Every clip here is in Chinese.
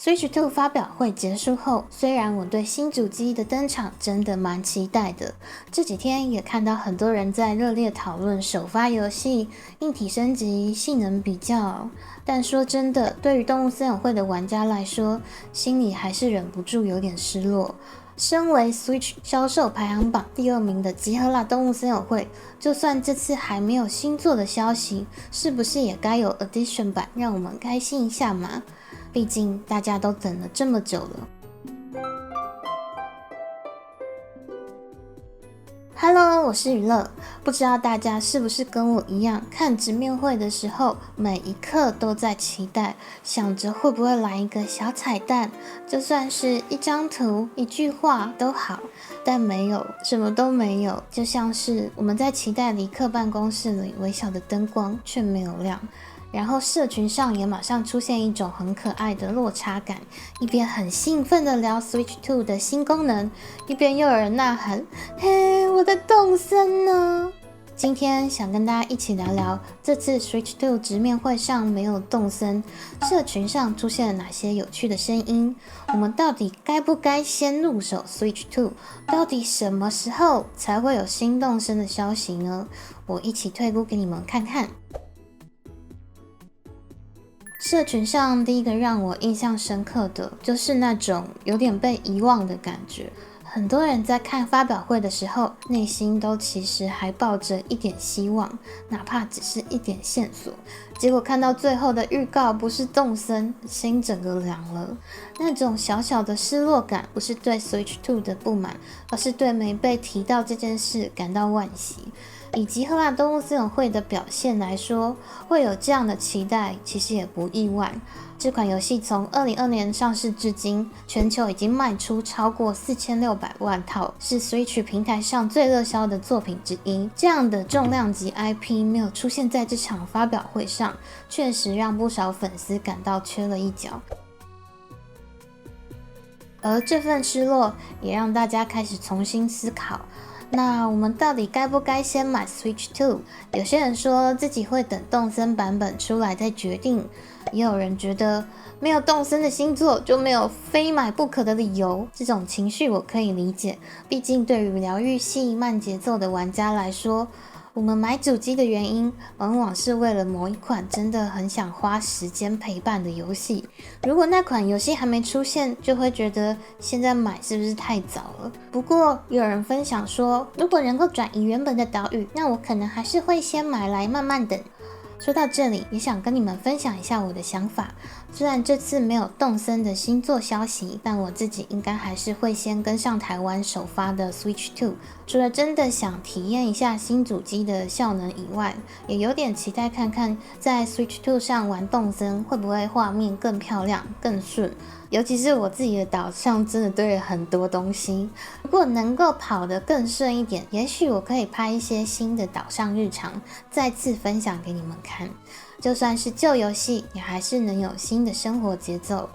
Switch 2发表会结束后，虽然我对新主机的登场真的蛮期待的，这几天也看到很多人在热烈讨论首发游戏、硬体升级、性能比较，但说真的，对于动物森友会的玩家来说，心里还是忍不住有点失落。身为 Switch 销售排行榜第2名的集合啦动物森友会，就算这次还没有新作的消息，是不是也该有 Edition 版让我们开心一下嘛？毕竟大家都等了这么久了。Hello， 我是娱乐。不知道大家是不是跟我一样，看直面会的时候，每一刻都在期待，想着会不会来一个小彩蛋，就算是一张图、一句话都好，但没有，什么都没有，就像是我们在期待离客办公室里微小的灯光却没有亮。然后社群上也马上出现一种很可爱的落差感，一边很兴奋的聊 Switch 2的新功能，一边又有人呐喊：嘿，我的动森呢？今天想跟大家一起聊聊这次 Switch 2直面会上没有动森，社群上出现了哪些有趣的声音，我们到底该不该先入手 Switch 2，到底什么时候才会有新动森的消息呢？我一起推估给你们看看。社群上第一个让我印象深刻的就是那种有点被遗忘的感觉。很多人在看发表会的时候，内心都其实还抱着一点希望，哪怕只是一点线索。结果看到最后的预告不是动森，心整个凉了。那种小小的失落感，不是对 Switch 2的不满，而是对没被提到这件事感到惋惜。以集合啦动物森友会的表现来说，会有这样的期待，其实也不意外。这款游戏从2020年上市至今，全球已经卖出超过4600万套，是 Switch 平台上最热销的作品之一。这样的重量级 IP 没有出现在这场发表会上，确实让不少粉丝感到缺了一角。而这份失落，也让大家开始重新思考。那我们到底该不该先买 Switch 2？ 有些人说自己会等动森版本出来再决定，也有人觉得没有动森的新作就没有非买不可的理由。这种情绪我可以理解，毕竟对于疗愈系慢节奏的玩家来说，我们买主机的原因，往往是为了某一款真的很想花时间陪伴的游戏。如果那款游戏还没出现，就会觉得现在买是不是太早了？不过有人分享说，如果能够转移原本的岛屿，那我可能还是会先买来慢慢等。说到这里，也想跟你们分享一下我的想法。虽然这次没有动森的新作消息，但我自己应该还是会先跟上台湾首发的 Switch 2。除了真的想体验一下新主机的效能以外，也有点期待看看在 Switch 2上玩动森会不会画面更漂亮、更顺。尤其是我自己的岛上真的堆了很多东西，如果能够跑得更顺一点，也许我可以拍一些新的岛上日常，再次分享给你们看。就算是旧游戏，也还是能有新的生活节奏。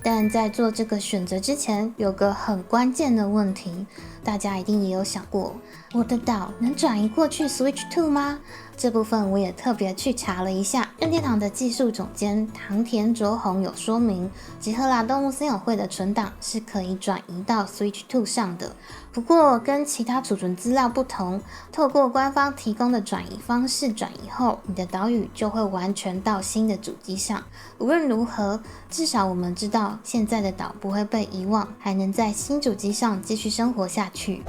但在做这个选择之前，有个很关键的问题，大家一定也有想过，我的岛能转移过去 Switch 2吗？这部分我也特别去查了一下，任天堂的技术总监唐田卓宏有说明，集合啦动物森友会的存档是可以转移到 Switch 2上的。不过跟其他储存资料不同，透过官方提供的转移方式转移后，你的岛屿就会完全到新的主机上。无论如何，至少我们知道现在的岛不会被遗忘，还能在新主机上继续生活下去。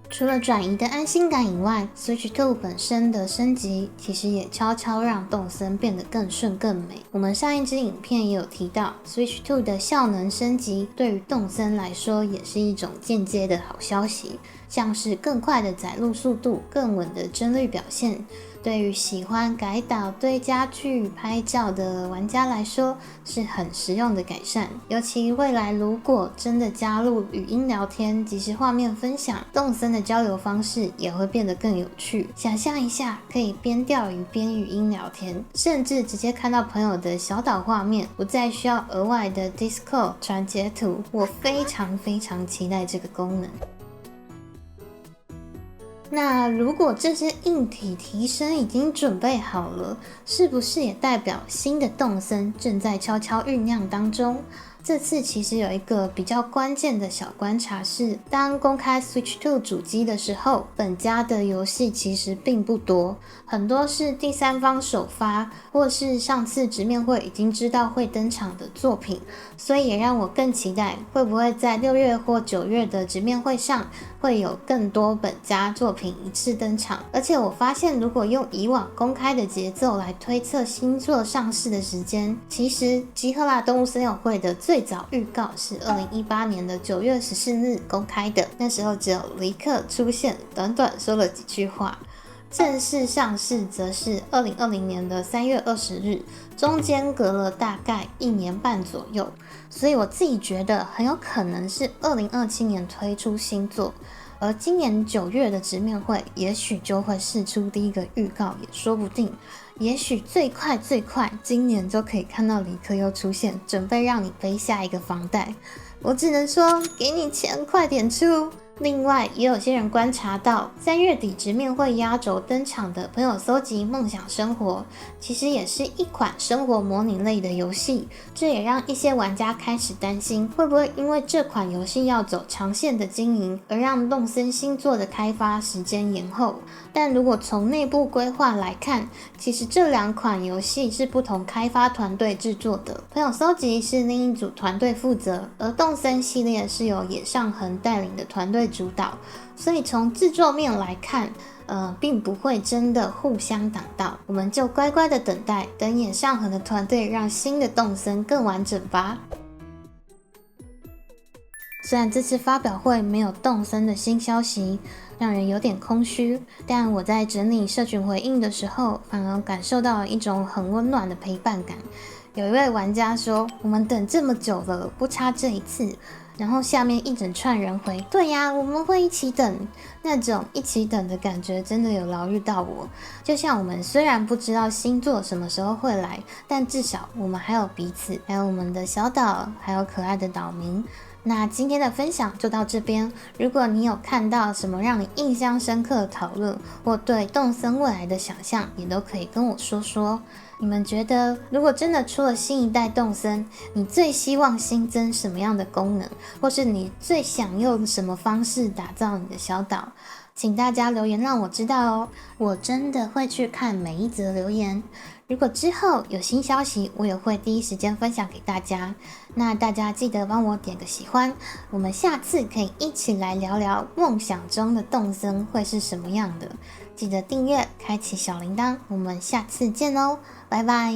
除了转移的安心感以外， Switch 2本身的升级其实也悄悄让动森变得更顺更美。我们上一支影片也有提到， Switch 2的效能升级对于动森来说也是一种间接的好消息，像是更快的载入速度、更稳的帧率表现，对于喜欢改岛、堆家具、拍照的玩家来说是很实用的改善。尤其未来如果真的加入语音聊天、即时画面分享，动森的交流方式也会变得更有趣。想象一下，可以边钓鱼边语音聊天，甚至直接看到朋友的小岛画面，不再需要额外的 Discord 传截图。我非常期待这个功能。那如果这些硬体提升已经准备好了，是不是也代表新的动森正在悄悄酝酿当中？这次其实有一个比较关键的小观察是，当公开 Switch 2主机的时候，本家的游戏其实并不多，很多是第三方首发，或是上次直面会已经知道会登场的作品，所以也让我更期待会不会在6月或9月的直面会上会有更多本家作品一次登场。而且我发现，如果用以往公开的节奏来推测新作上市的时间，其实集合啦动物森友会的最早预告是2018年的9月14日公开的，那时候只有雷克出现，短短说了几句话。正式上市则是2020年的3月20日，中间隔了大概1年半左右，所以我自己觉得很有可能是2027年推出新作。而今年9月的直面会，也许就会释出第一个预告，也说不定。也许最快今年就可以看到李克又出现，准备让你背下一个房贷。我只能说，给你钱，快点出！另外，也有些人观察到，3月底直面会压轴登场的朋友搜集梦想生活，其实也是一款生活模拟类的游戏。这也让一些玩家开始担心，会不会因为这款游戏要走长线的经营，而让动森新作的开发时间延后。但如果从内部规划来看，其实这2款游戏是不同开发团队制作的。朋友搜集是另一组团队负责，而动森系列是由野上恒带领的团队主导，所以从制作面来看，并不会真的互相挡到，我们就乖乖的等待，等野上恒的团队让新的动森更完整吧。虽然这次发表会没有动森的新消息，让人有点空虚，但我在整理社群回应的时候，反而感受到了一种很温暖的陪伴感。有一位玩家说，我们等这么久了，不差这一次。然后下面一整串人回，对呀，我们会一起等。那种一起等的感觉真的有疗愈到我。就像我们虽然不知道星座什么时候会来，但至少我们还有彼此，还有我们的小岛，还有可爱的岛民。那今天的分享就到这边。如果你有看到什么让你印象深刻的讨论，或对动森未来的想象，也都可以跟我说说。你们觉得，如果真的出了新一代动森，你最希望新增什么样的功能，或是你最想用什么方式打造你的小岛？请大家留言让我知道哦，我真的会去看每一则留言。如果之后有新消息，我也会第一时间分享给大家。那大家记得帮我点个喜欢，我们下次可以一起来聊聊梦想中的动森会是什么样的。记得订阅，开启小铃铛，我们下次见哦，拜拜。